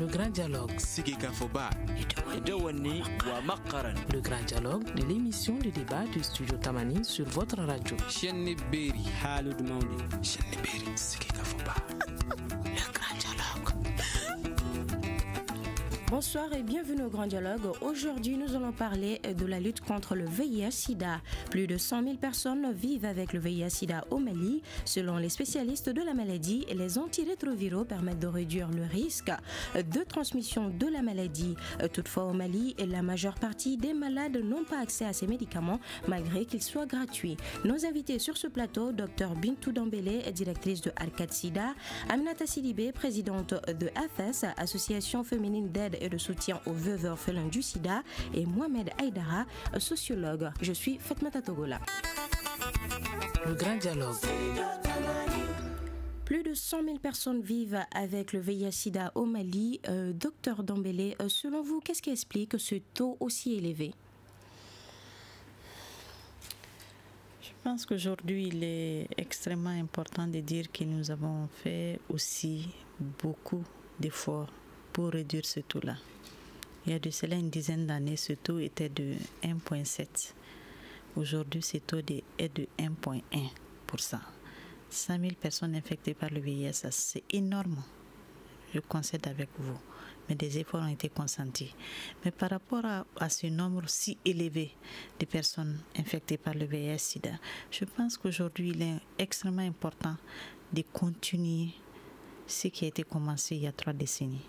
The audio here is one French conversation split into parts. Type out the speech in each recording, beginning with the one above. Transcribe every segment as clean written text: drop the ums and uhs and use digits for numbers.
Le grand dialogue. Le grand dialogue de l'émission de débat du studio Tamani sur votre radio. Le grand dialogue. Bonsoir et bienvenue au Grand Dialogue. Aujourd'hui, nous allons parler de la lutte contre le VIH-Sida. Plus de 100 000 personnes vivent avec le VIH-Sida au Mali. Selon les spécialistes de la maladie, les antirétroviraux permettent de réduire le risque de transmission de la maladie. Toutefois, au Mali, la majeure partie des malades n'ont pas accès à ces médicaments, malgré qu'ils soient gratuits. Nos invités sur ce plateau, Dr Bintou Dambélé, directrice de Arcade Sida, Aminata Sidibé, présidente de AFES, Association féminine d'aide et de soutien aux veuves orphelins du sida, et Mohamed Aïdara, sociologue. Je suis Fatmata Togola. Le grand dialogue. Plus de 100 000 personnes vivent avec le VIH-Sida au Mali. Docteur Dambélé, selon vous, qu'est-ce qui explique ce taux aussi élevé? Je pense qu'aujourd'hui, il est extrêmement important de dire que nous avons fait aussi beaucoup d'efforts pour réduire ce taux-là. Il y a de cela une dizaine d'années, ce taux était de 1,7. Aujourd'hui, ce taux est de 1,1%. 100 000 personnes infectées par le VIH, c'est énorme. Je concède avec vous. Mais des efforts ont été consentis. Mais par rapport à ce nombre si élevé de personnes infectées par le VIH-Sida, je pense qu'aujourd'hui, il est extrêmement important de continuer ce qui a été commencé il y a 3 décennies.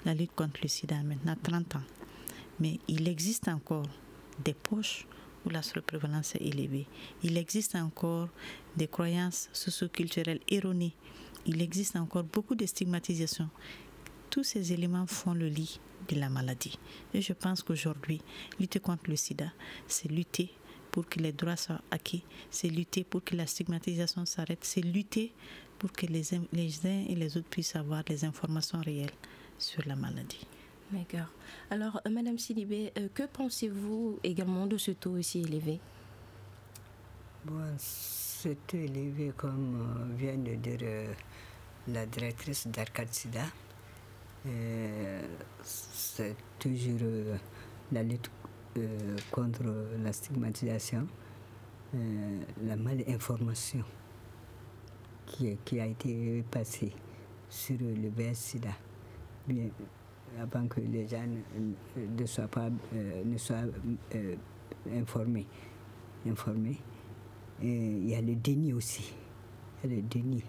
La lutte contre le sida a maintenant 30 ans. Mais il existe encore des poches où la surprévalence est élevée. Il existe encore des croyances socioculturelles erronées. Il existe encore beaucoup de stigmatisation. Tous ces éléments font le lit de la maladie. Et je pense qu'aujourd'hui, lutter contre le sida, c'est lutter pour que les droits soient acquis, c'est lutter pour que la stigmatisation s'arrête, c'est lutter pour que les uns et les autres puissent avoir les informations réelles sur la maladie. D'accord. Alors, Madame Sidibé, que pensez-vous également de ce taux aussi élevé? Bon, ce taux élevé, comme vient de dire la directrice d'Arcade Sida, c'est toujours la lutte contre la stigmatisation, la malinformation qui a été passée sur le VIH-Sida. Bien, avant que les gens ne soient informés. Et il y a le déni aussi. Il y a le déni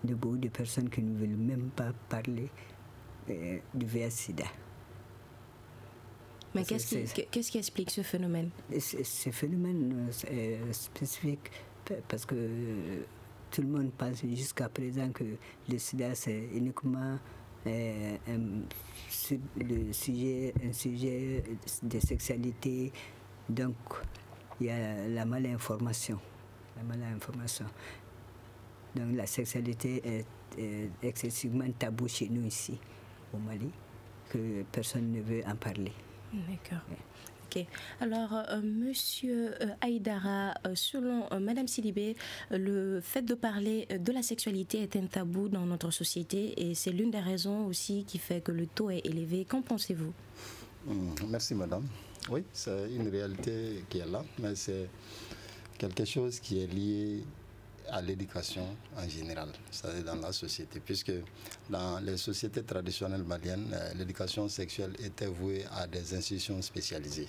de beaucoup de personnes qui ne veulent même pas parler du VIH-Sida. Mais qu'est-ce qui explique ce phénomène? Ce phénomène est spécifique parce que tout le monde pense jusqu'à présent que le sida c'est uniquement un sujet de sexualité. Donc il y a la malinformation. Donc la sexualité est excessivement tabou chez nous ici au Mali, que personne ne veut en parler. D'accord. Ouais. Ok. Alors, Monsieur Aïdara, selon Madame Sidibé, le fait de parler de la sexualité est un tabou dans notre société et c'est l'une des raisons aussi qui fait que le taux est élevé. Qu'en pensez-vous? Merci Madame. Oui, c'est une réalité qui est là, mais c'est quelque chose qui est lié à l'éducation en général, c'est-à-dire dans la société, puisque dans les sociétés traditionnelles maliennes, l'éducation sexuelle était vouée à des institutions spécialisées.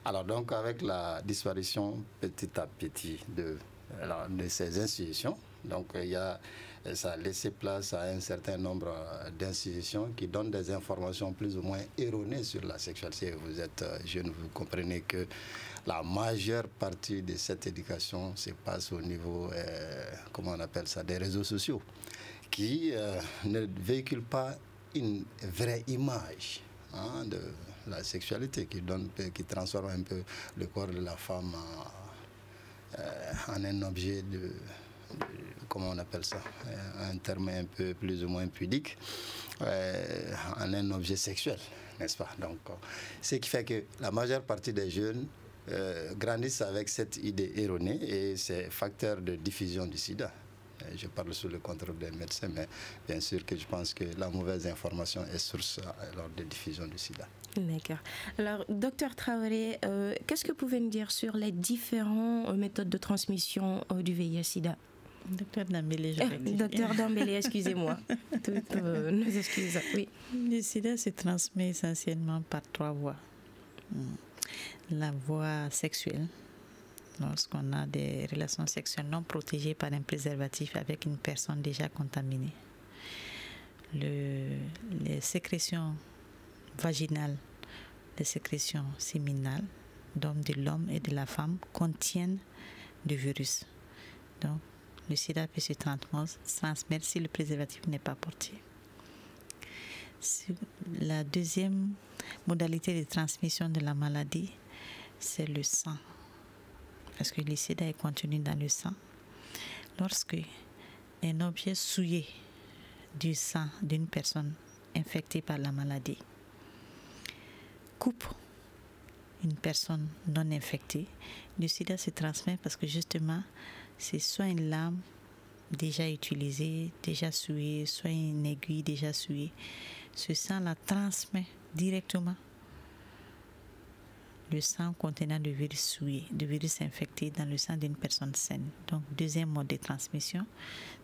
Alors donc avec la disparition petit à petit de ces institutions, donc ça a laissé place à un certain nombre d'institutions qui donnent des informations plus ou moins erronées sur la sexualité. Vous êtes jeune, vous comprenez que la majeure partie de cette éducation se passe au niveau, comment on appelle ça, des réseaux sociaux, qui ne véhiculent pas une vraie image de la sexualité, qui transforme un peu le corps de la femme en un objet comment on appelle ça, un terme un peu plus ou moins pudique, en un objet sexuel, n'est-ce pas? Donc, ce qui fait que la majeure partie des jeunes grandissent avec cette idée erronée et c'est facteur de diffusion du sida. Je parle sous le contrôle des médecins, mais bien sûr que je pense que la mauvaise information est source lors des diffusions du sida. D'accord. Alors, docteur Traoré, qu'est-ce que vous pouvez nous dire sur les différentes méthodes de transmission du VIH-Sida? Docteur Dambélé, je vais dire. Docteur Dambélé, excusez-moi. Toutes nos excuses. Oui. Le sida se transmet essentiellement par 3 voies. La voie sexuelle, lorsqu'on a des relations sexuelles non protégées par un préservatif avec une personne déjà contaminée. Les sécrétions vaginales, les sécrétions séminales de l'homme et de la femme contiennent du virus. Donc, le sida peut se transmettre si le préservatif n'est pas porté. La deuxième modalité de transmission de la maladie, c'est le sang. Parce que le sida est contenu dans le sang. Lorsque un objet souillé du sang d'une personne infectée par la maladie coupe une personne non infectée, le sida se transmet parce que justement, c'est soit une lame déjà utilisée, déjà souillée, soit une aiguille déjà souillée. Ce sang la transmet directement le sang contenant du virus souillé, du virus infecté dans le sang d'une personne saine. Donc, deuxième mode de transmission.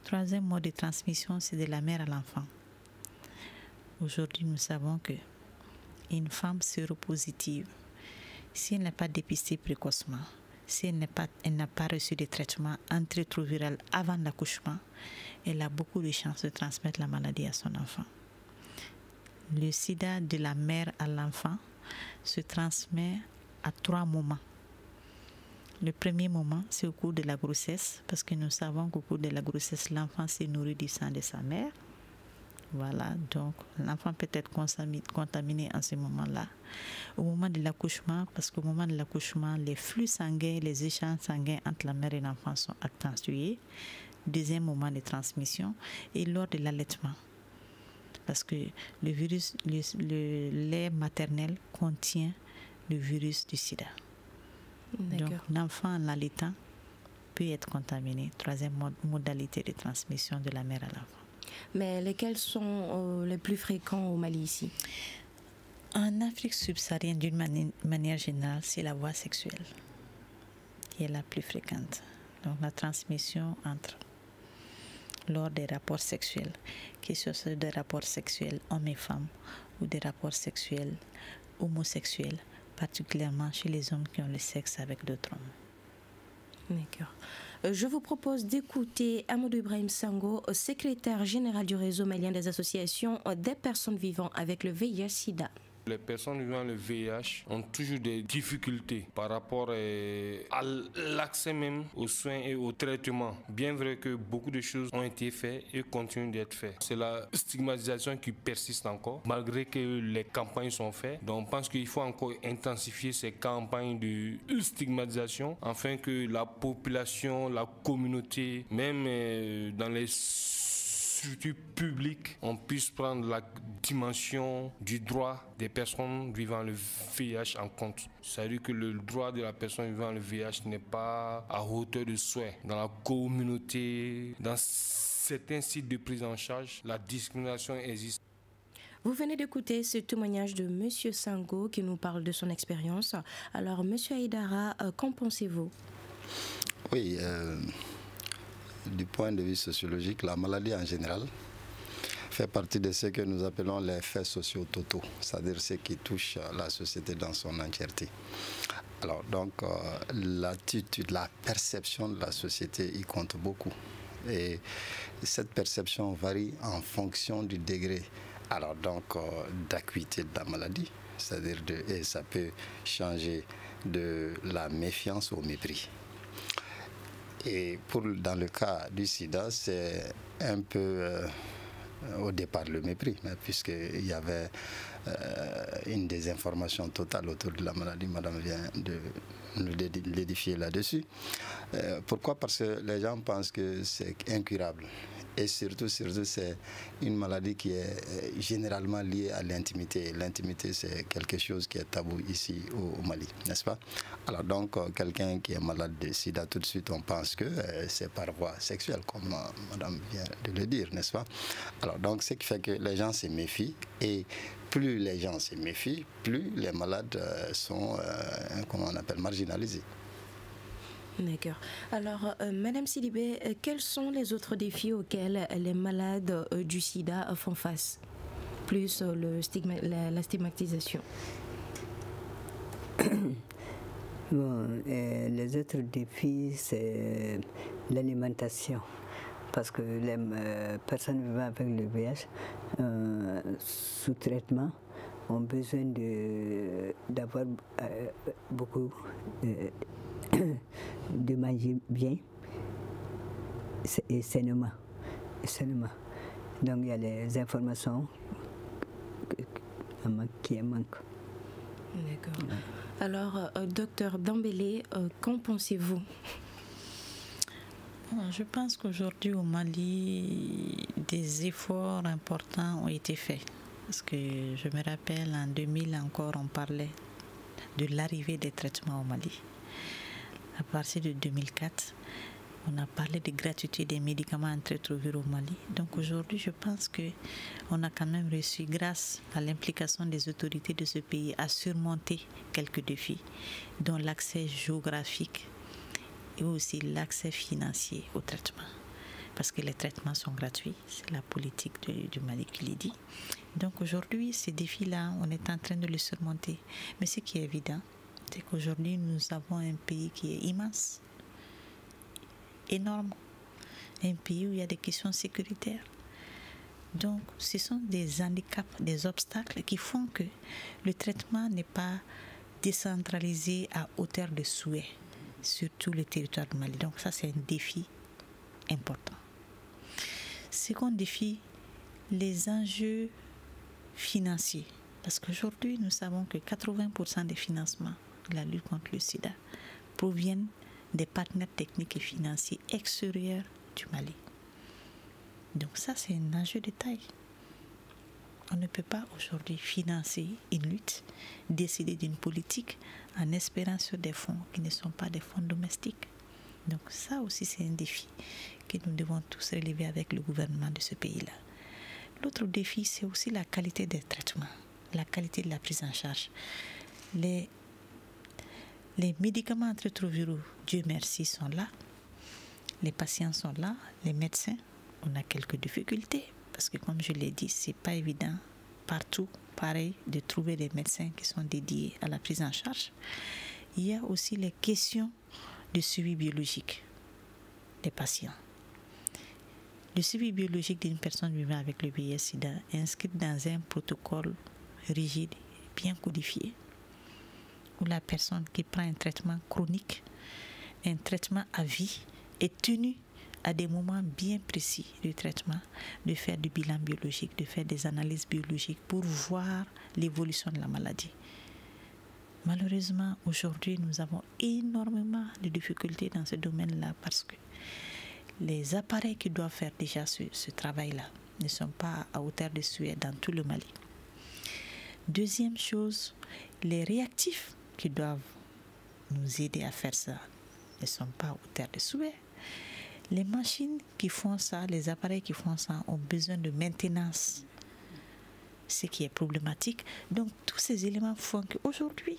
Troisième mode de transmission, c'est de la mère à l'enfant. Aujourd'hui, nous savons que une femme séropositive, si elle n'est pas dépistée précocement, si elle n'a pas reçu de traitement antirétroviral avant l'accouchement, elle a beaucoup de chances de transmettre la maladie à son enfant. Le sida de la mère à l'enfant se transmet à 3 moments. Le premier moment, c'est au cours de la grossesse, parce que nous savons qu'au cours de la grossesse, l'enfant se nourrit du sang de sa mère. Voilà, donc l'enfant peut être contaminé en ce moment-là. Au moment de l'accouchement, parce qu'au moment de l'accouchement, les flux sanguins, les échanges sanguins entre la mère et l'enfant sont accentués. Deuxième moment de transmission, et lors de l'allaitement. Parce que le virus, le lait maternel contient le virus du sida. Donc l'enfant en allaitant peut être contaminé. Troisième modalité de transmission de la mère à l'enfant. Mais lesquels sont les plus fréquents au Mali ici? En Afrique subsaharienne, d'une manière générale, c'est la voie sexuelle qui est la plus fréquente. Donc la transmission lors des rapports sexuels, que ce soit des rapports sexuels hommes et femmes ou des rapports sexuels homosexuels, particulièrement chez les hommes qui ont le sexe avec d'autres hommes. D'accord. Je vous propose d'écouter Amadou Ibrahim Sango, secrétaire général du réseau malien des associations des personnes vivant avec le VIH-Sida. Les personnes vivant avec le VIH ont toujours des difficultés par rapport à l'accès même aux soins et aux traitements. Bien vrai que beaucoup de choses ont été faites et continuent d'être faites. C'est la stigmatisation qui persiste encore, malgré que les campagnes sont faites. Donc on pense qu'il faut encore intensifier ces campagnes de stigmatisation afin que la population, la communauté, même dans les structures publiques, on puisse prendre la dimension du droit des personnes vivant le VIH en compte. C'est-à-dire que le droit de la personne vivant le VIH n'est pas à hauteur de souhait. Dans la communauté, dans certains sites de prise en charge, la discrimination existe. Vous venez d'écouter ce témoignage de M. Sango qui nous parle de son expérience. Alors, M. Aïdara, qu'en pensez-vous? Oui, du point de vue sociologique, la maladie en général fait partie de ce que nous appelons les faits sociaux totaux, c'est-à-dire ce qui touche la société dans son entièreté. Alors donc, l'attitude, la perception de la société y compte beaucoup. Et cette perception varie en fonction du degré d'acuité de la maladie, c'est-à-dire et ça peut changer de la méfiance au mépris. Et dans le cas du sida, c'est un peu au départ le mépris, puisqu'il y avait une désinformation totale autour de la maladie. Madame vient de nous l'édifier là-dessus. Pourquoi? Parce que les gens pensent que c'est incurable. Et surtout, c'est une maladie qui est généralement liée à l'intimité. L'intimité, c'est quelque chose qui est tabou ici au Mali, n'est-ce pas? Alors donc, quelqu'un qui est malade de sida, tout de suite, on pense que c'est par voie sexuelle, comme madame vient de le dire, n'est-ce pas? Alors donc, ce qui fait que les gens se méfient, et plus les gens se méfient, plus les malades sont, comment on appelle, marginalisés. D'accord. Alors, Madame Sidibé, quels sont les autres défis auxquels les malades du sida font face, plus la stigmatisation? Bon, les autres défis, c'est l'alimentation. Parce que les personnes vivant avec le VIH sous traitement ont besoin d'avoir beaucoup de manger bien et sainement. Donc il y a les informations qui manquent. D'accord. Alors, docteur Dambélé, qu'en pensez-vous? Je pense qu'aujourd'hui au Mali, des efforts importants ont été faits. Parce que je me rappelle, en 2000 encore, on parlait de l'arrivée des traitements au Mali. À partir de 2004, on a parlé de gratuité des médicaments antirétroviraux au Mali. Donc aujourd'hui, je pense qu'on a quand même réussi, grâce à l'implication des autorités de ce pays, à surmonter quelques défis, dont l'accès géographique et aussi l'accès financier au traitement. Parce que les traitements sont gratuits, c'est la politique du Mali qui le dit. Donc aujourd'hui, ces défis-là, on est en train de les surmonter. Mais ce qui est évident, c'est qu'aujourd'hui, nous avons un pays qui est immense, énorme, un pays où il y a des questions sécuritaires. Donc, ce sont des handicaps, des obstacles qui font que le traitement n'est pas décentralisé à hauteur de souhait sur tout le territoire du Mali. Donc, ça, c'est un défi important. Second défi, les enjeux financiers. Parce qu'aujourd'hui, nous savons que 80% des financements de la lutte contre le sida proviennent des partenaires techniques et financiers extérieurs du Mali. Donc ça, c'est un enjeu de taille. On ne peut pas aujourd'hui financer une lutte, décider d'une politique en espérant sur des fonds qui ne sont pas des fonds domestiques. Donc ça aussi, c'est un défi que nous devons tous relever avec le gouvernement de ce pays-là. L'autre défi, c'est aussi la qualité des traitements, la qualité de la prise en charge. Les médicaments antirétroviraux, Dieu merci, sont là. Les patients sont là, les médecins. On a quelques difficultés parce que, comme je l'ai dit, c'est pas évident partout, pareil, de trouver des médecins qui sont dédiés à la prise en charge. Il y a aussi les questions de suivi biologique des patients. Le suivi biologique d'une personne vivant avec le VIH/SIDA est inscrit dans un protocole rigide, bien codifié, où la personne qui prend un traitement chronique, un traitement à vie, est tenue à des moments bien précis du traitement, de faire du bilan biologique, de faire des analyses biologiques pour voir l'évolution de la maladie. Malheureusement, aujourd'hui, nous avons énormément de difficultés dans ce domaine-là parce que les appareils qui doivent faire déjà ce travail-là ne sont pas à hauteur de souhait dans tout le Mali. Deuxième chose, les réactifs qui doivent nous aider à faire ça ne sont pas à hauteur de souhait. Les machines qui font ça, les appareils qui font ça ont besoin de maintenance, ce qui est problématique. Donc tous ces éléments font qu'aujourd'hui,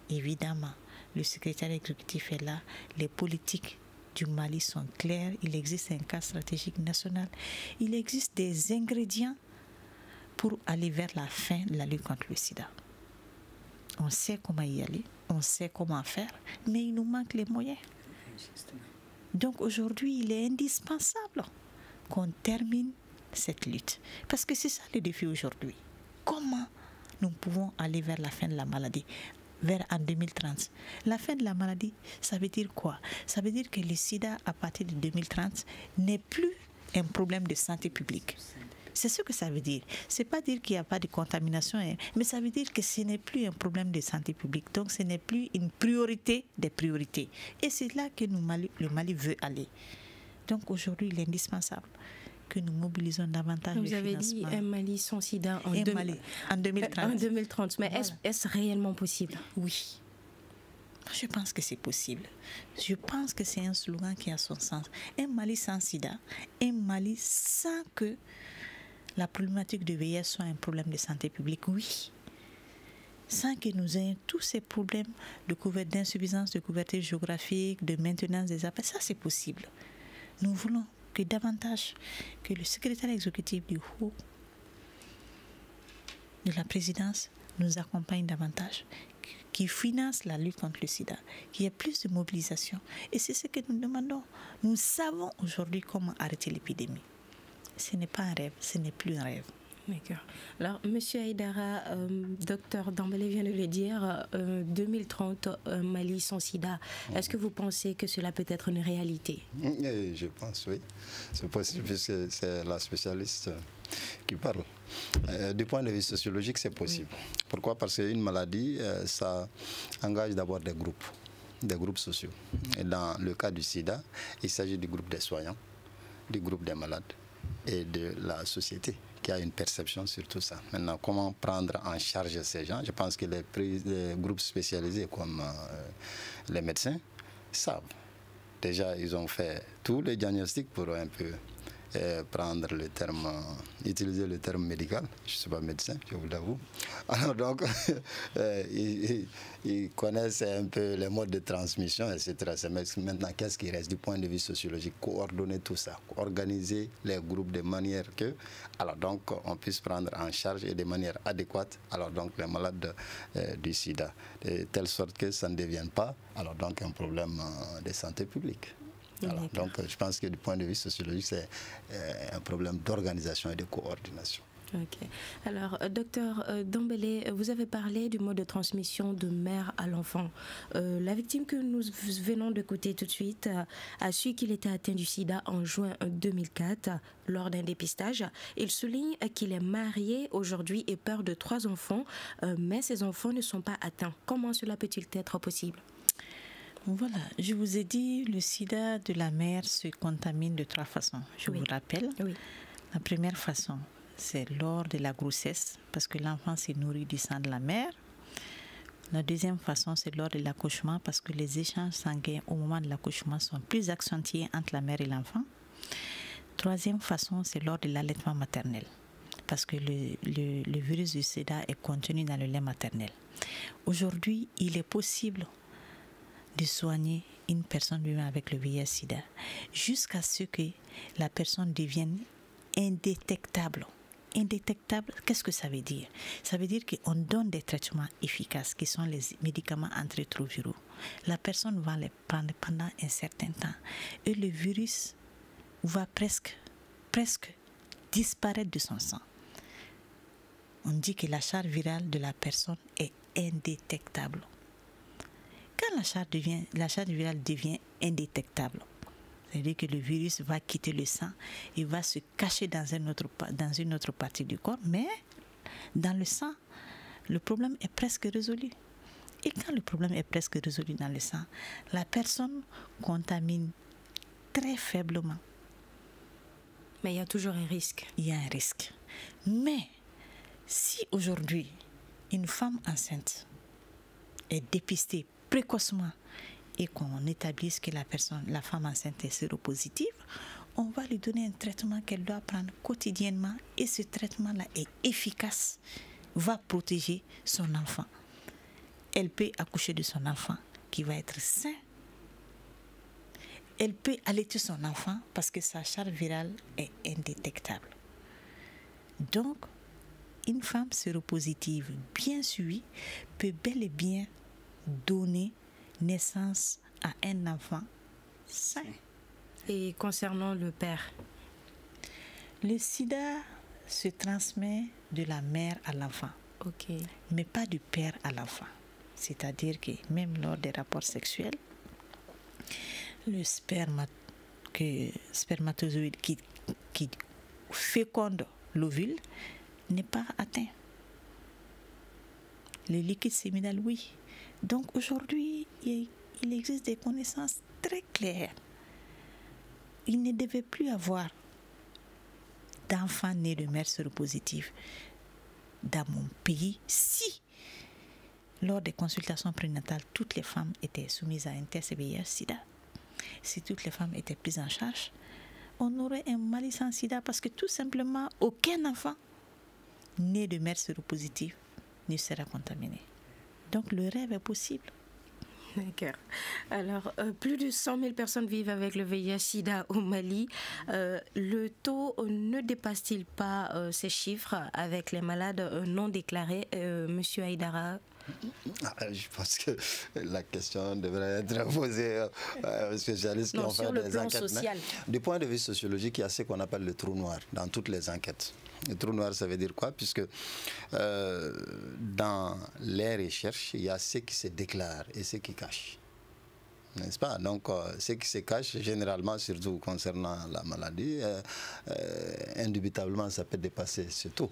évidemment, le secrétaire exécutif est là, les politiques du Mali sont claires, il existe un cadre stratégique national, il existe des ingrédients pour aller vers la fin de la lutte contre le sida. On sait comment y aller, on sait comment faire, mais il nous manque les moyens. Donc aujourd'hui, il est indispensable qu'on termine cette lutte. Parce que c'est ça le défi aujourd'hui. Comment nous pouvons aller vers la fin de la maladie, en 2030? La fin de la maladie, ça veut dire quoi? Ça veut dire que le sida, à partir de 2030, n'est plus un problème de santé publique. C'est ce que ça veut dire. C'est pas dire qu'il n'y a pas de contamination, mais ça veut dire que ce n'est plus un problème de santé publique. Donc ce n'est plus une priorité des priorités. Et c'est là que le Mali veut aller. Donc aujourd'hui, il est indispensable que nous mobilisons davantage Vous avez dit un Mali sans sida en 2030. En 2030. Mais voilà. Est-ce réellement possible? Oui. Je pense que c'est possible. Je pense que c'est un slogan qui a son sens. Un Mali sans sida, un Mali sans que la problématique de VIH soit un problème de santé publique, oui. Sans que nous ayons tous ces problèmes d'insuffisance de couverture géographique, de maintenance des affaires, ça c'est possible. Nous voulons que davantage que le secrétaire exécutif du haut de la présidence nous accompagne davantage, qui finance la lutte contre le sida, qu'il y ait plus de mobilisation. Et c'est ce que nous demandons. Nous savons aujourd'hui comment arrêter l'épidémie. Ce n'est pas un rêve, ce n'est plus un rêve. D'accord. Alors, M. Aïdara, Dr Dembélé vient de le dire, 2030, Mali sans sida. Est-ce que vous pensez que cela peut être une réalité? Je pense, oui. C'est possible puisque c'est la spécialiste qui parle. Du point de vue sociologique, c'est possible. Oui. Pourquoi? Parce qu'une maladie, ça engage d'abord des groupes sociaux. Et dans le cas du sida, il s'agit du groupe des soignants, du groupe des malades et de la société qui a une perception sur tout ça. Maintenant, comment prendre en charge ces gens? Je pense que les groupes spécialisés comme les médecins savent. Déjà, ils ont fait tous les diagnostics pour un peu prendre le terme, utiliser le terme médical. Je ne suis pas médecin, je vous l'avoue. Alors donc, ils connaissent un peu les modes de transmission, etc. Maintenant, qu'est-ce qui reste du point de vue sociologique? Coordonner tout ça, organiser les groupes de manière que, alors donc, on puisse prendre en charge et de manière adéquate, alors donc, les malades du sida, de telle sorte que ça ne devienne pas, alors donc, un problème de santé publique. Alors, donc, je pense que du point de vue sociologique, c'est un problème d'organisation et de coordination. Ok. Alors, docteur Dembélé, vous avez parlé du mode de transmission de mère à l'enfant. La victime que nous venons d'écouter tout de suite a su qu'il était atteint du sida en juin 2004 lors d'un dépistage. Il souligne qu'il est marié aujourd'hui et père de 3 enfants, mais ses enfants ne sont pas atteints. Comment cela peut-il être possible? Voilà, je vous ai dit, le sida de la mère se contamine de 3 façons. Je vous rappelle. Oui. La première façon, c'est lors de la grossesse, parce que l'enfant s'est nourri du sang de la mère. La deuxième façon, c'est lors de l'accouchement, parce que les échanges sanguins au moment de l'accouchement sont plus accentués entre la mère et l'enfant. Troisième façon, c'est lors de l'allaitement maternel, parce que le virus du sida est contenu dans le lait maternel. Aujourd'hui, il est possible de soigner une personne vivant avec le VIH-Sida jusqu'à ce que la personne devienne indétectable. Indétectable, qu'est-ce que ça veut dire? Ça veut dire qu'on donne des traitements efficaces qui sont les médicaments antirétroviraux. La personne va les prendre pendant un certain temps et le virus va presque disparaître de son sang. On dit que la charge virale de la personne est indétectable. Quand la charge virale devient indétectable, c'est-à-dire que le virus va quitter le sang, il va se cacher dans une autre partie du corps, mais dans le sang, le problème est presque résolu. Et quand le problème est presque résolu dans le sang, la personne contamine très faiblement. Mais il y a toujours un risque. Il y a un risque. Mais si aujourd'hui, une femme enceinte est dépistée précocement et qu'on établisse que la femme enceinte est séropositive, on va lui donner un traitement qu'elle doit prendre quotidiennement et ce traitement-là est efficace, va protéger son enfant. Elle peut accoucher de son enfant qui va être sain. Elle peut allaiter son enfant parce que sa charge virale est indétectable. Donc, une femme séropositive bien suivie peut bel et bien donner naissance à un enfant sain. Et concernant le père? Le sida se transmet de la mère à l'enfant, mais pas du père à l'enfant. C'est-à-dire que même lors des rapports sexuels, le spermatozoïde qui féconde l'ovule n'est pas atteint. Le liquide séminal, oui. Donc aujourd'hui, il existe des connaissances très claires. Il ne devait plus avoir d'enfants nés de mères séropositives dans mon pays si, lors des consultations prénatales, toutes les femmes étaient soumises à un test VIH-Sida. Si toutes les femmes étaient prises en charge, on aurait un Mali sans sida parce que tout simplement, aucun enfant né de mère séropositive ne sera contaminé. Donc le rêve est possible. D'accord. Alors, plus de 100 000 personnes vivent avec le VIH-Sida au Mali. Le taux ne dépasse-t-il pas ces chiffres avec les malades non déclarés, Monsieur Aïdara? Je pense que la question devrait être posée aux spécialistes qui ont fait des enquêtes. Social. Du point de vue sociologique, il y a ce qu'on appelle le trou noir dans toutes les enquêtes. Le trou noir, ça veut dire quoi? Puisque dans les recherches, il y a ce qui se déclare et ce qui cache. N'est-ce pas? Donc, ce qui se cache, généralement, surtout concernant la maladie, indubitablement, ça peut dépasser ce taux.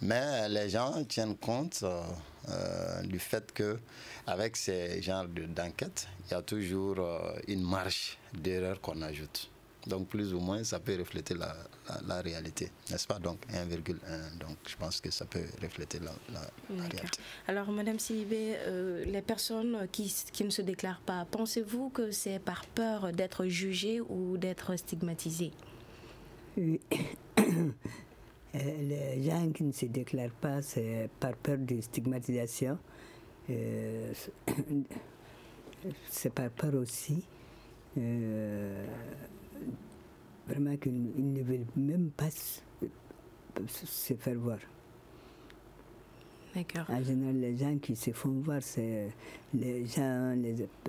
Mais les gens tiennent compte du fait qu'avec ces genres d'enquêtes, il y a toujours une marge d'erreur qu'on ajoute. Donc plus ou moins, ça peut refléter la réalité, n'est-ce pas? Donc 1,1, donc je pense que ça peut refléter la réalité. Alors Madame Sidibé, les personnes qui ne se déclarent pas, pensez-vous que c'est par peur d'être jugées ou d'être stigmatisées? Oui. Les gens qui ne se déclarent pas, c'est par peur de stigmatisation. C'est par peur aussi. Vraiment qu'ils ne veulent même pas se faire voir. D'accord. En général, les gens qui se font voir, c'est les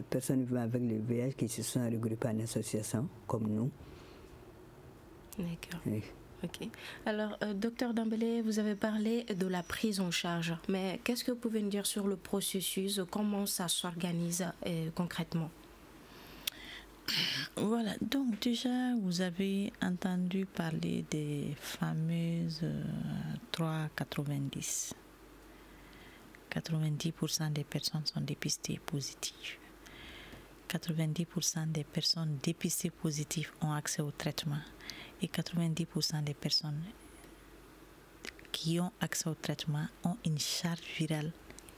personnes vivant avec le VIH qui se sont regroupées en association, comme nous. D'accord. Oui. Ok. Alors, docteur Dembélé, vous avez parlé de la prise en charge, mais qu'est-ce que vous pouvez nous dire sur le processus, comment ça s'organise concrètement? Voilà, donc déjà vous avez entendu parler des fameuses 3,90. 90% des personnes sont dépistées positives. 90% des personnes dépistées positives ont accès au traitement. Et 90% des personnes qui ont accès au traitement ont une charge virale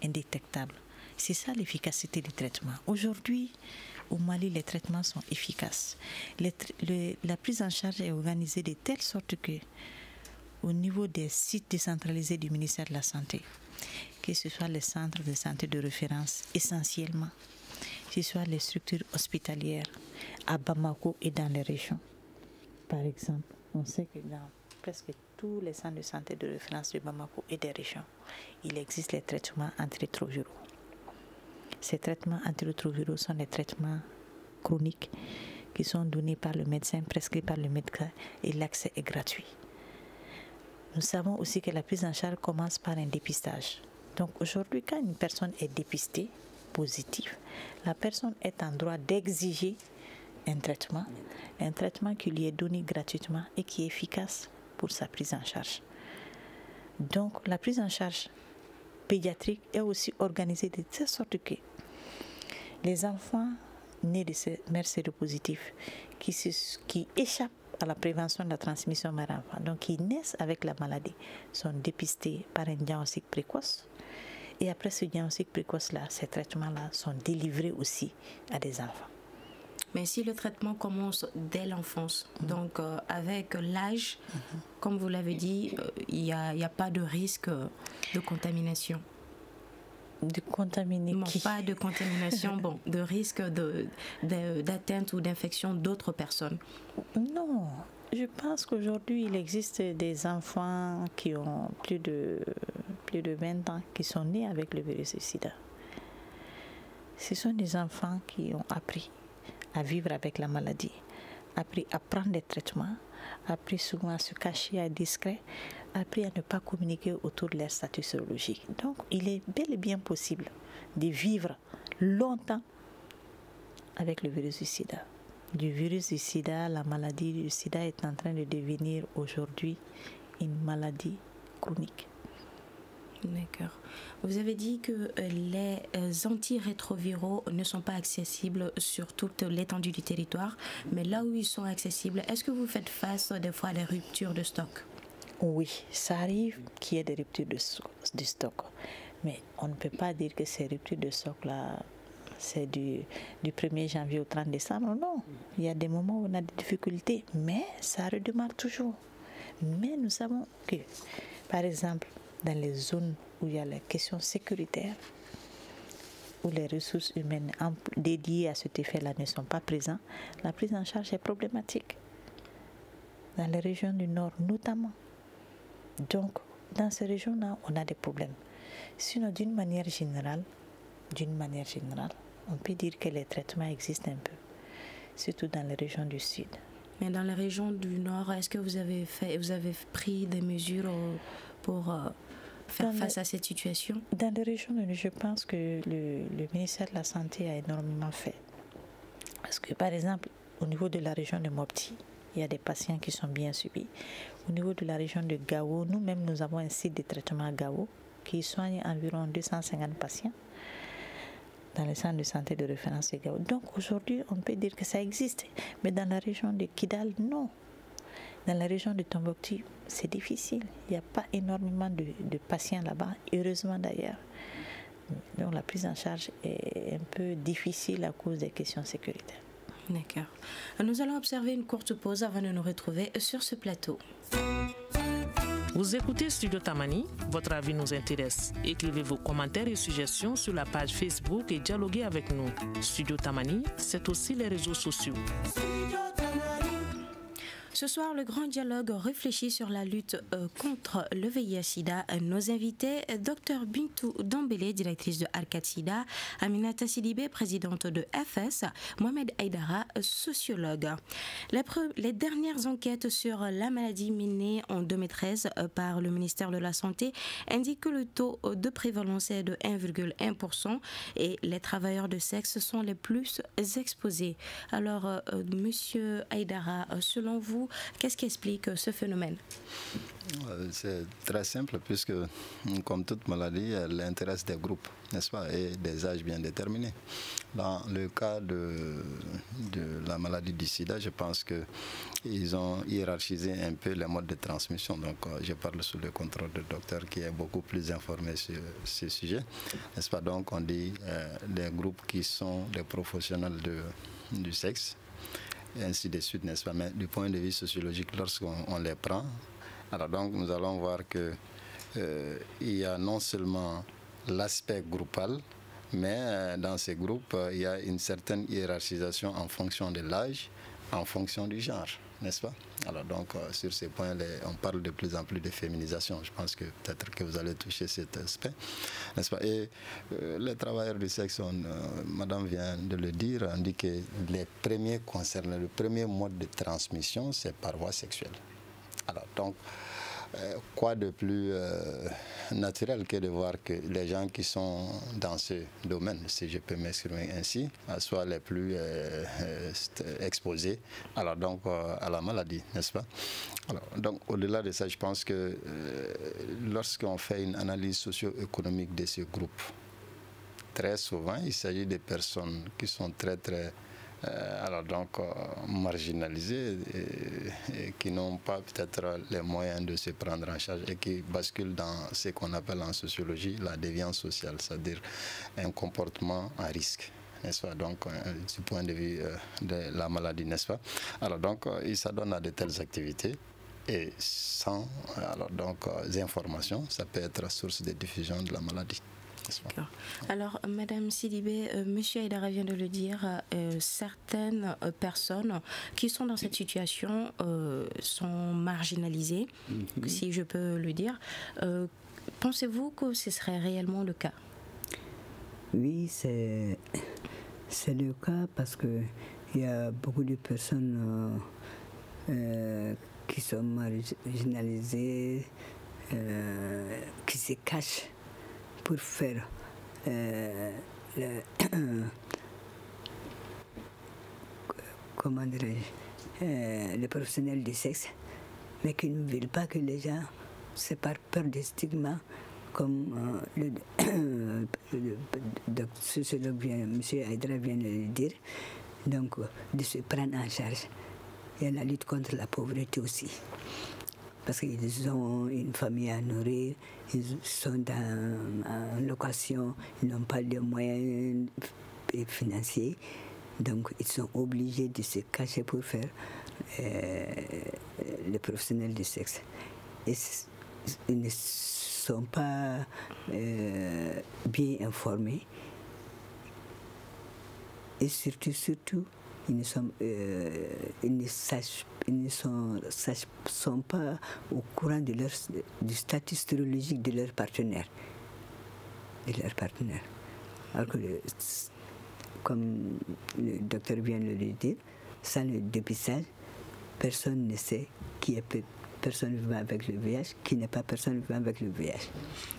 indétectable. C'est ça l'efficacité du traitement. Aujourd'hui, au Mali, les traitements sont efficaces. La prise en charge est organisée de telle sorte que, au niveau des sites décentralisés du ministère de la Santé, que ce soit les centres de santé de référence essentiellement, que ce soit les structures hospitalières à Bamako et dans les régions. Par exemple, on sait que dans presque tous les centres de santé de référence de Bamako et des régions, il existe les traitements antirétroviraux. Ces traitements antirétroviraux sont des traitements chroniques qui sont donnés par le médecin, prescrits par le médecin, et l'accès est gratuit. Nous savons aussi que la prise en charge commence par un dépistage. Donc aujourd'hui, quand une personne est dépistée positive, la personne est en droit d'exiger un traitement qui lui est donné gratuitement et qui est efficace pour sa prise en charge. Donc la prise en charge pédiatrique est aussi organisée de telle sorte que les enfants nés de ces mères séropositives qui échappent à la prévention de la transmission mère-enfant, donc qui naissent avec la maladie, sont dépistés par un diagnostic précoce. Et après ce diagnostic précoce-là, ces traitements-là sont délivrés aussi à des enfants. Mais si le traitement commence dès l'enfance, donc avec l'âge, comme vous l'avez dit, il n'y a pas de risque de contamination. De contaminer qui? Pas de contamination, bon, de risque d'atteinte ou d'infection d'autres personnes. Non, je pense qu'aujourd'hui, il existe des enfants qui ont plus de 20 ans qui sont nés avec le virus du sida. Ce sont des enfants qui ont appris à vivre avec la maladie, appris à prendre des traitements, appris souvent à se cacher, à être discret, appris à ne pas communiquer autour de leur statut sérologique. Donc, il est bel et bien possible de vivre longtemps avec le virus du sida. Du virus du sida, la maladie du sida est en train de devenir aujourd'hui une maladie chronique. D'accord. Vous avez dit que les antirétroviraux ne sont pas accessibles sur toute l'étendue du territoire, mais là où ils sont accessibles, est-ce que vous faites face des fois à des ruptures de stock? Oui, ça arrive qu'il y ait des ruptures de stock, mais on ne peut pas dire que ces ruptures de stock-là, c'est du 1er janvier au 30 décembre. Non, il y a des moments où on a des difficultés, mais ça redémarre toujours. Mais nous savons que, par exemple, dans les zones où il y a la question sécuritaire, où les ressources humaines dédiées à cet effet-là ne sont pas présentes, la prise en charge est problématique. Dans les régions du Nord notamment. Donc, dans ces régions-là, on a des problèmes. Sinon, d'une manière générale, on peut dire que les traitements existent un peu, surtout dans les régions du Sud. Mais dans les régions du Nord, est-ce que vous avez pris des mesures pour faire face à cette situation? Dans les régions du Nord, je pense que le ministère de la Santé a énormément fait. Parce que, par exemple, au niveau de la région de Mopti, il y a des patients qui sont bien suivis. Au niveau de la région de Gao, nous-mêmes, nous avons un site de traitement à Gao qui soigne environ 250 patients dans le centre de santé de référence de Gao. Donc aujourd'hui, on peut dire que ça existe. Mais dans la région de Kidal, non. Dans la région de Tombouctou, c'est difficile. Il n'y a pas énormément de patients là-bas, heureusement d'ailleurs. Donc la prise en charge est un peu difficile à cause des questions sécuritaires. D'accord. Nous allons observer une courte pause avant de nous retrouver sur ce plateau. Vous écoutez Studio Tamani, votre avis nous intéresse. Écrivez vos commentaires et suggestions sur la page Facebook et dialoguez avec nous. Studio Tamani, c'est aussi les réseaux sociaux. Ce soir, le grand dialogue réfléchit sur la lutte contre le VIH-Sida. Nos invités, Dr Bintou Dambélé, directrice de Arcad-Sida, Aminata Sidibé, présidente de FS, Mohamed Aïdara, sociologue. Les dernières enquêtes sur la maladie menées en 2013 par le ministère de la Santé indiquent que le taux de prévalence est de 1,1% et les travailleurs de sexe sont les plus exposés. Alors, monsieur Aïdara, selon vous, qu'est-ce qui explique ce phénomène? C'est très simple puisque, comme toute maladie, elle intéresse des groupes, n'est-ce pas, et des âges bien déterminés. Dans le cas de la maladie du sida, je pense qu'ils ont hiérarchisé un peu les modes de transmission. Donc, je parle sous le contrôle du docteur qui est beaucoup plus informé sur ce sujet, n'est-ce pas. Donc, on dit des groupes qui sont des professionnels du sexe, et ainsi de suite, n'est-ce pas. Mais du point de vue sociologique, lorsqu'on les prend, alors donc nous allons voir que il y a non seulement l'aspect groupal, mais dans ces groupes, il y a une certaine hiérarchisation en fonction de l'âge, en fonction du genre, n'est-ce pas. Alors donc sur ces points, on parle de plus en plus de féminisation. Je pense que peut-être que vous allez toucher cet aspect, n'est-ce pas. Et les travailleurs du sexe, madame vient de le dire, on dit que les premiers concernés, le premier mode de transmission, c'est par voie sexuelle. Alors donc, quoi de plus naturel que de voir que les gens qui sont dans ce domaine, si je peux m'exprimer ainsi, soient les plus exposés alors donc, à la maladie, n'est-ce pas. Alors, donc au-delà de ça, je pense que lorsqu'on fait une analyse socio-économique de ce groupe, très souvent, il s'agit de personnes qui sont très alors donc marginalisés et qui n'ont pas peut-être les moyens de se prendre en charge et qui basculent dans ce qu'on appelle en sociologie la déviance sociale, c'est-à-dire un comportement à risque, n'est-ce pas, donc du point de vue de la maladie, n'est-ce pas. Alors donc ils s'adonnent à de telles activités et sans alors donc informations, ça peut être source de diffusion de la maladie. D'accord. Alors, Madame Sidibé, Monsieur Aïdara vient de le dire, certaines personnes qui sont dans cette situation sont marginalisées, si je peux le dire. Pensez-vous que ce serait réellement le cas? Oui, c'est le cas parce qu'il y a beaucoup de personnes qui sont marginalisées, qui se cachent pour faire comment dirais-je, les professionnels du sexe, mais qui ne veulent pas que les gens, c'est par peur des stigmas, comme le sociologue M. Aydra vient de le dire, donc de se prendre en charge. Il y a la lutte contre la pauvreté aussi. Parce qu'ils ont une famille à nourrir, ils sont en location, ils n'ont pas de moyens financiers, donc ils sont obligés de se cacher pour faire les professionnels du sexe. Et ils ne sont pas bien informés. Et surtout, ils ne sont pas au courant du statut stérologique de leur partenaire. Alors que, comme le docteur vient de le dire, sans le dépistage, personne ne sait qui est personne vivant avec le VIH, qui n'est pas personne vivant avec le VIH.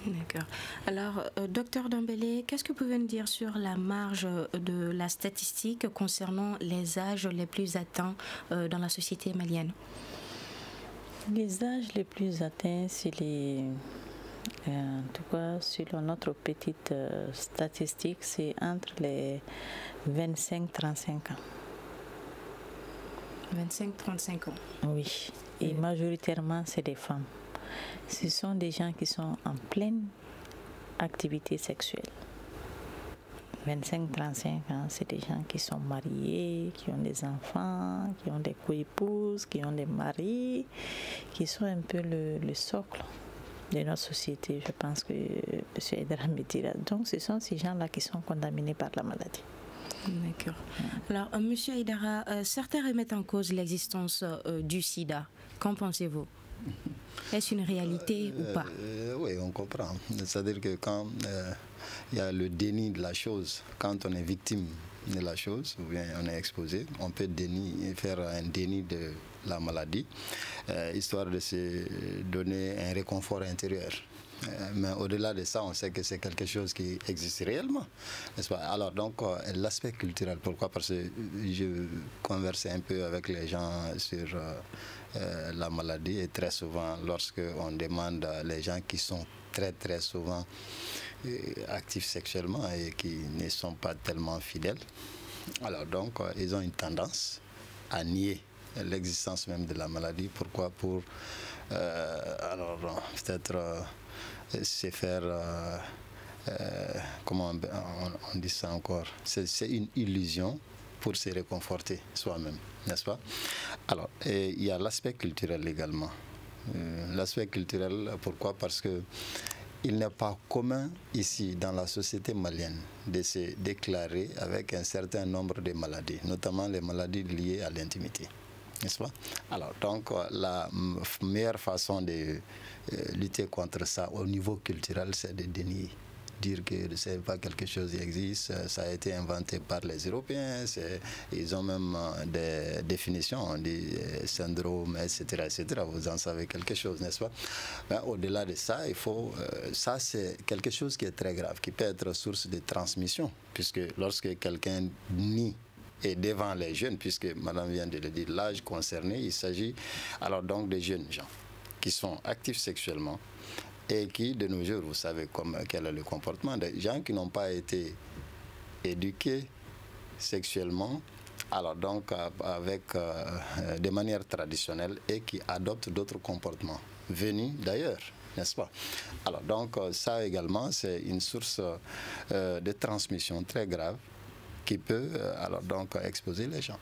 D'accord. Alors, docteur Dembélé, qu'est-ce que vous pouvez nous dire sur la marge de la statistique concernant les âges les plus atteints dans la société malienne? Les âges les plus atteints, c'est en tout cas, selon notre petite statistique, c'est entre les 25-35 ans. 25-35 ans. Oui, et majoritairement, c'est des femmes. Ce sont des gens qui sont en pleine activité sexuelle. 25-35 ans, c'est des gens qui sont mariés, qui ont des enfants, qui ont des co-épouses, qui ont des maris, qui sont un peu le socle de notre société. Je pense que M. Aydra me dira. Donc, ce sont ces gens-là qui sont contaminés par la maladie. D'accord. Alors, M. Aydra, certains remettent en cause l'existence du sida. Qu'en pensez-vous? Est-ce une réalité ou pas? Oui, on comprend. C'est-à-dire que quand il y a le déni de la chose, quand on est victime de la chose, ou bien on est exposé, on peut faire un déni de la maladie, histoire de se donner un réconfort intérieur. Mais au-delà de ça, on sait que c'est quelque chose qui existe réellement, n'est-ce pas? Alors donc, l'aspect culturel, pourquoi? Parce que je conversais un peu avec les gens sur la maladie, et très souvent, lorsque on demande les gens qui sont très souvent actifs sexuellement et qui ne sont pas tellement fidèles, alors donc, ils ont une tendance à nier l'existence même de la maladie. Pourquoi? Pour alors peut-être c'est faire comment on dit ça encore, c'est une illusion pour se réconforter soi-même, n'est-ce pas? Alors, il y a l'aspect culturel également. L'aspect culturel, pourquoi? Parce que il n'est pas commun ici dans la société malienne de se déclarer avec un certain nombre de maladies, notamment les maladies liées à l'intimité, n'est-ce pas? Alors donc la meilleure façon de lutter contre ça au niveau culturel, c'est de dénier, dire que ce n'est pas quelque chose qui existe, ça a été inventé par les Européens, ils ont même des définitions, on dit syndrome, etc., etc. Vous en savez quelque chose, n'est-ce pas? Mais au-delà de ça, ça c'est quelque chose qui est très grave, qui peut être source de transmission, puisque lorsque quelqu'un nie et devant les jeunes, puisque madame vient de le dire, l'âge concerné, il s'agit alors donc de jeunes gens qui sont actifs sexuellement et qui, de nos jours, vous savez quel est le comportement des gens qui n'ont pas été éduqués sexuellement, alors donc de manière traditionnelle, et qui adoptent d'autres comportements venus d'ailleurs, n'est-ce pas? Alors donc ça également, c'est une source de transmission très grave qui peut alors donc exposer les gens.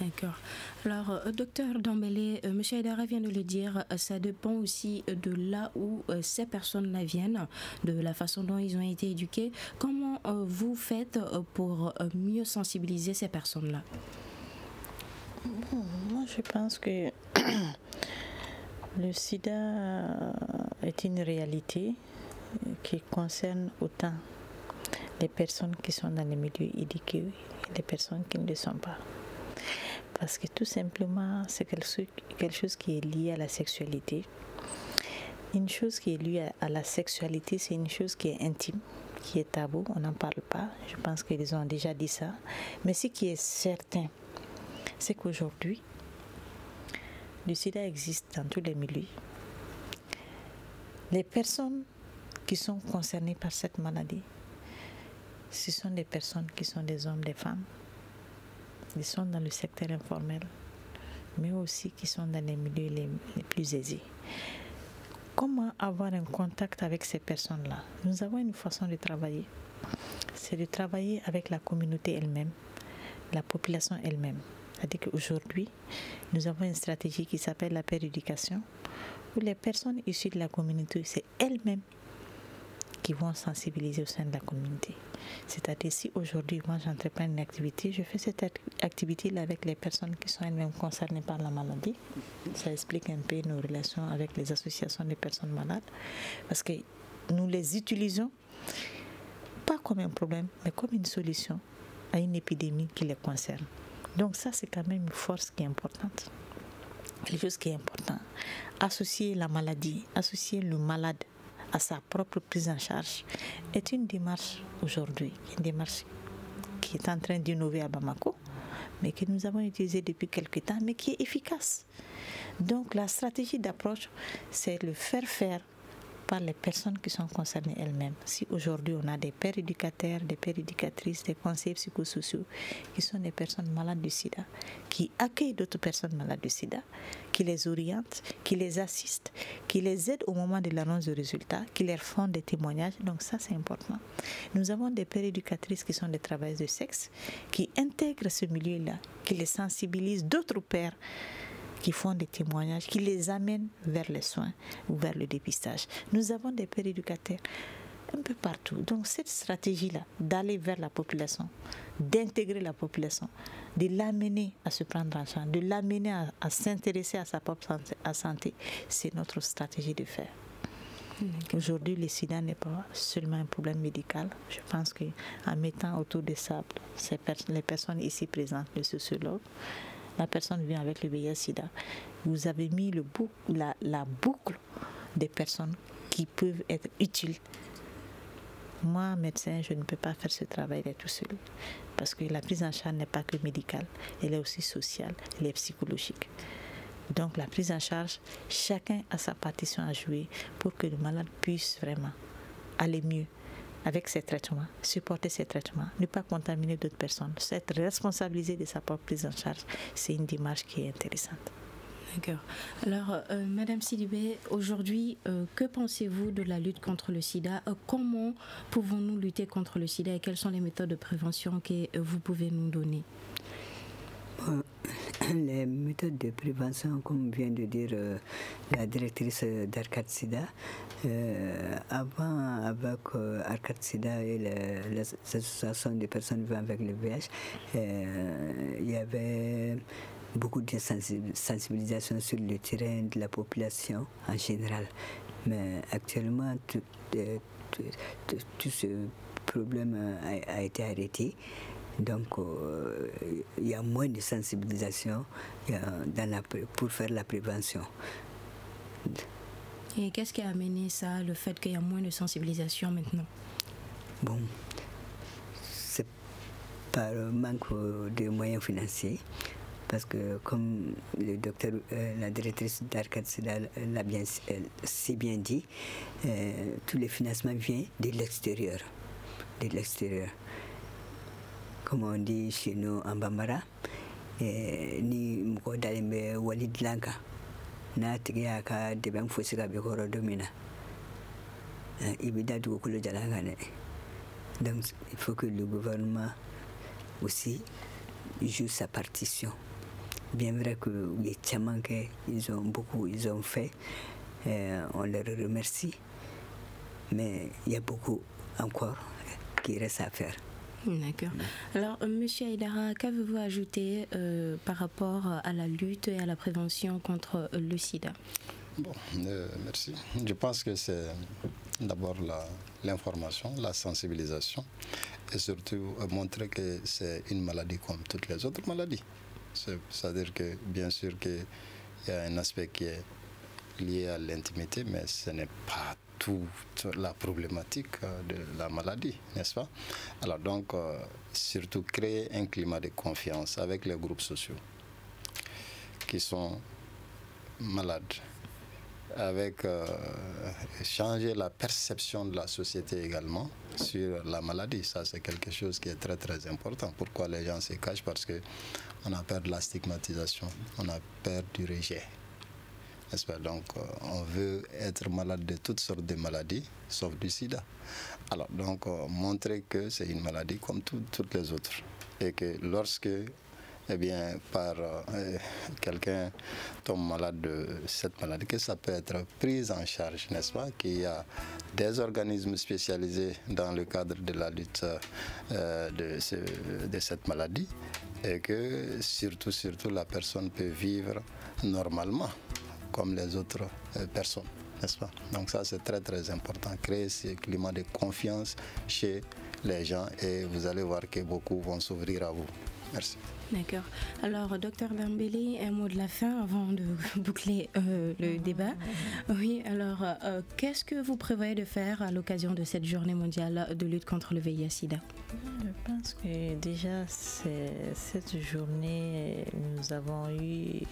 D'accord. Alors, docteur Dembélé, M. Aydra vient de le dire, ça dépend aussi de là où ces personnes-là viennent, de la façon dont ils ont été éduqués. Comment vous faites pour mieux sensibiliser ces personnes-là? Moi, je pense que le sida est une réalité qui concerne autant les personnes qui sont dans les milieux éduqués et les personnes qui ne le sont pas. Parce que tout simplement, c'est quelque chose qui est lié à la sexualité. Une chose qui est liée à la sexualité, c'est une chose qui est intime, qui est tabou, on n'en parle pas. Je pense qu'ils ont déjà dit ça. Mais ce qui est certain, c'est qu'aujourd'hui, le sida existe dans tous les milieux. Les personnes qui sont concernés par cette maladie, ce sont des personnes qui sont des hommes, des femmes, qui sont dans le secteur informel, mais aussi qui sont dans les milieux les plus aisés. Comment avoir un contact avec ces personnes-là? Nous avons une façon de travailler. C'est de travailler avec la communauté elle-même, la population elle-même. C'est-à-dire qu'aujourd'hui, nous avons une stratégie qui s'appelle la péréducation, où les personnes issues de la communauté, c'est elles-mêmes qui vont sensibiliser au sein de la communauté. C'est-à-dire si aujourd'hui, moi j'entreprends une activité, je fais cette activité-là avec les personnes qui sont elles-mêmes concernées par la maladie. Ça explique un peu nos relations avec les associations des personnes malades, parce que nous les utilisons pas comme un problème, mais comme une solution à une épidémie qui les concerne. Donc ça, c'est quand même une force qui est importante. Quelque chose qui est important. Associer la maladie, associer le malade à sa propre prise en charge est une démarche aujourd'hui, une démarche qui est en train d'innover à Bamako, mais que nous avons utilisée depuis quelques temps, mais qui est efficace. Donc la stratégie d'approche, c'est le faire par les personnes qui sont concernées elles-mêmes. Si aujourd'hui on a des pères éducateurs, des pères éducatrices, des conseillers psychosociaux qui sont des personnes malades du sida, qui accueillent d'autres personnes malades du sida, qui les orientent, qui les assistent, qui les aident au moment de l'annonce de résultats, qui leur font des témoignages, donc ça c'est important. Nous avons des pères éducatrices qui sont des travailleuses de sexe, qui intègrent ce milieu-là, qui les sensibilisent d'autres pères, qui font des témoignages, qui les amènent vers les soins ou vers le dépistage. Nous avons des pères éducateurs un peu partout. Donc cette stratégie-là, d'aller vers la population, d'intégrer la population, de l'amener à se prendre en charge, de l'amener à s'intéresser à sa propre santé, c'est notre stratégie de faire. Aujourd'hui, le sida n'est pas seulement un problème médical. Je pense qu'en mettant autour de ça les personnes ici présentes, le sociologue, la personne vient avec le VIH-Sida. Vous avez mis la boucle des personnes qui peuvent être utiles. Moi, médecin, je ne peux pas faire ce travail-là tout seul. Parce que la prise en charge n'est pas que médicale, elle est aussi sociale, elle est psychologique. Donc la prise en charge, chacun a sa partition à jouer pour que le malade puisse vraiment aller mieux avec ses traitements, supporter ses traitements, ne pas contaminer d'autres personnes, être responsabilisé de sa propre prise en charge. C'est une démarche qui est intéressante. D'accord. Alors, Madame Sidibé, aujourd'hui, que pensez-vous de la lutte contre le sida? Comment pouvons-nous lutter contre le sida et quelles sont les méthodes de prévention que vous pouvez nous donner? Les méthodes de prévention, comme vient de dire la directrice d'Arcade Sida, avant, avec Arcade Sida et les associations de personnes vivant avec le VIH, il y avait beaucoup de sensibilisation sur le terrain de la population en général. Mais actuellement, tout ce problème a été arrêté. Donc, il y a moins de sensibilisation pour faire la prévention. Et qu'est-ce qui a amené ça, le fait qu'il y a moins de sensibilisation maintenant? Bon, c'est par manque de moyens financiers. Parce que comme le docteur, la directrice d'Arcade Sida l'a si bien dit, tous les financements viennent de l'extérieur. Comme on dit chez nous en Bambara, ni Mkodalimbe Walid Lanka, na Tigiaka de Bamfusika Bikoro Domina. Ibida du Kulu Jalangane. Donc il faut que le gouvernement aussi joue sa partition. Bien vrai que les Tchamanks, ils ont fait, on leur remercie, mais il y a beaucoup encore qui reste à faire. D'accord. Alors, Monsieur Aïdara, qu'avez-vous ajouté par rapport à la lutte et à la prévention contre le sida? Bon, merci. Je pense que c'est d'abord l'information, la sensibilisation et surtout montrer que c'est une maladie comme toutes les autres maladies. C'est-à-dire que bien sûr qu'il y a un aspect qui est lié à l'intimité, mais ce n'est pas toute la problématique de la maladie, n'est-ce pas? Alors donc, surtout créer un climat de confiance avec les groupes sociaux qui sont malades avec changer la perception de la société également sur la maladie. Ça, c'est quelque chose qui est très très important. Pourquoi les gens se cachent? Parce qu'on a peur de la stigmatisation, on a peur du rejet. N'est-ce pas? Donc, on veut être malade de toutes sortes de maladies, sauf du sida. Alors, donc, montrer que c'est une maladie comme toutes les autres. Et que lorsque quelqu'un tombe malade de cette maladie, que ça peut être pris en charge, n'est-ce pas? Qu'il y a des organismes spécialisés dans le cadre de la lutte de cette maladie et que surtout la personne peut vivre normalement comme les autres personnes, n'est-ce pas? Donc ça, c'est très très important, créer ce climat de confiance chez les gens et vous allez voir que beaucoup vont s'ouvrir à vous. Merci. D'accord. Alors, docteur Dambélé, un mot de la fin avant de boucler le débat. Oui, alors, qu'est-ce que vous prévoyez de faire à l'occasion de cette journée mondiale de lutte contre le VIH-Sida? Je pense que déjà, cette journée, nous avons eu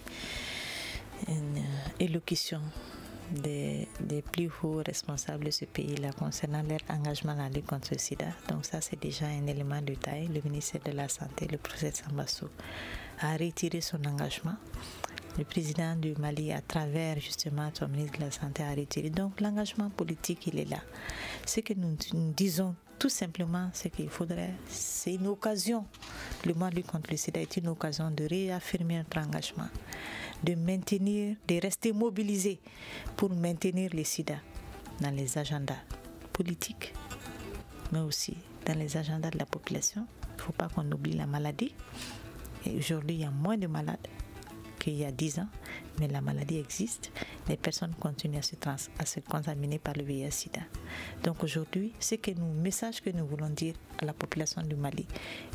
une élocution des plus hauts responsables de ce pays-là concernant leur engagement dans la lutte contre le sida. Donc ça, c'est déjà un élément de taille. Le ministère de la Santé, le professeur Sambassou, a retiré son engagement. Le président du Mali, à travers justement son ministre de la Santé, a retiré. Donc l'engagement politique, il est là. Ce que nous disons tout simplement, c'est qu'il faudrait, c'est une occasion, le mois de lutte contre le sida est une occasion de réaffirmer notre engagement, de maintenir, de rester mobilisés pour maintenir le sida dans les agendas politiques, mais aussi dans les agendas de la population. Il ne faut pas qu'on oublie la maladie. Et aujourd'hui, il y a moins de malades qu'il y a 10 ans, mais la maladie existe. Les personnes continuent à se contaminer par le VIH-Sida. Donc aujourd'hui, message que nous voulons dire à la population du Mali,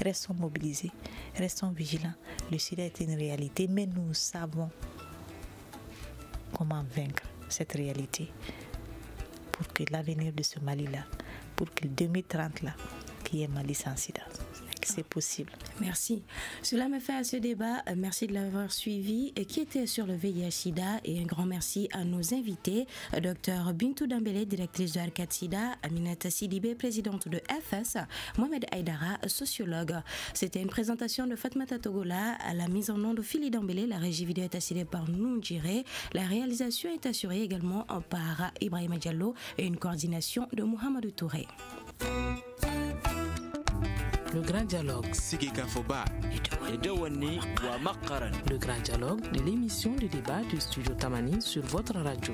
restons mobilisés, restons vigilants. Le sida est une réalité, mais nous savons comment vaincre cette réalité pour que l'avenir de ce Mali-là, pour que 2030-là, qu'il y ait Mali sans sida. C'est possible. Merci. Cela me fait à ce débat. Merci de l'avoir suivi. Qui était sur le VIH-Sida et un grand merci à nos invités. Dr Bintou Dambélé, directrice de Arcade Sida, Aminata Sidibé, présidente de FS, Mohamed Aïdara, sociologue. C'était une présentation de Fatmata Togola à la mise en onde de Phili Dambélé. La régie vidéo est assurée par Noundjiré. La réalisation est assurée également par Ibrahim Diallo et une coordination de Mohamedou Touré. Le grand dialogue. Le grand dialogue de l'émission de débat du studio Tamani sur votre radio.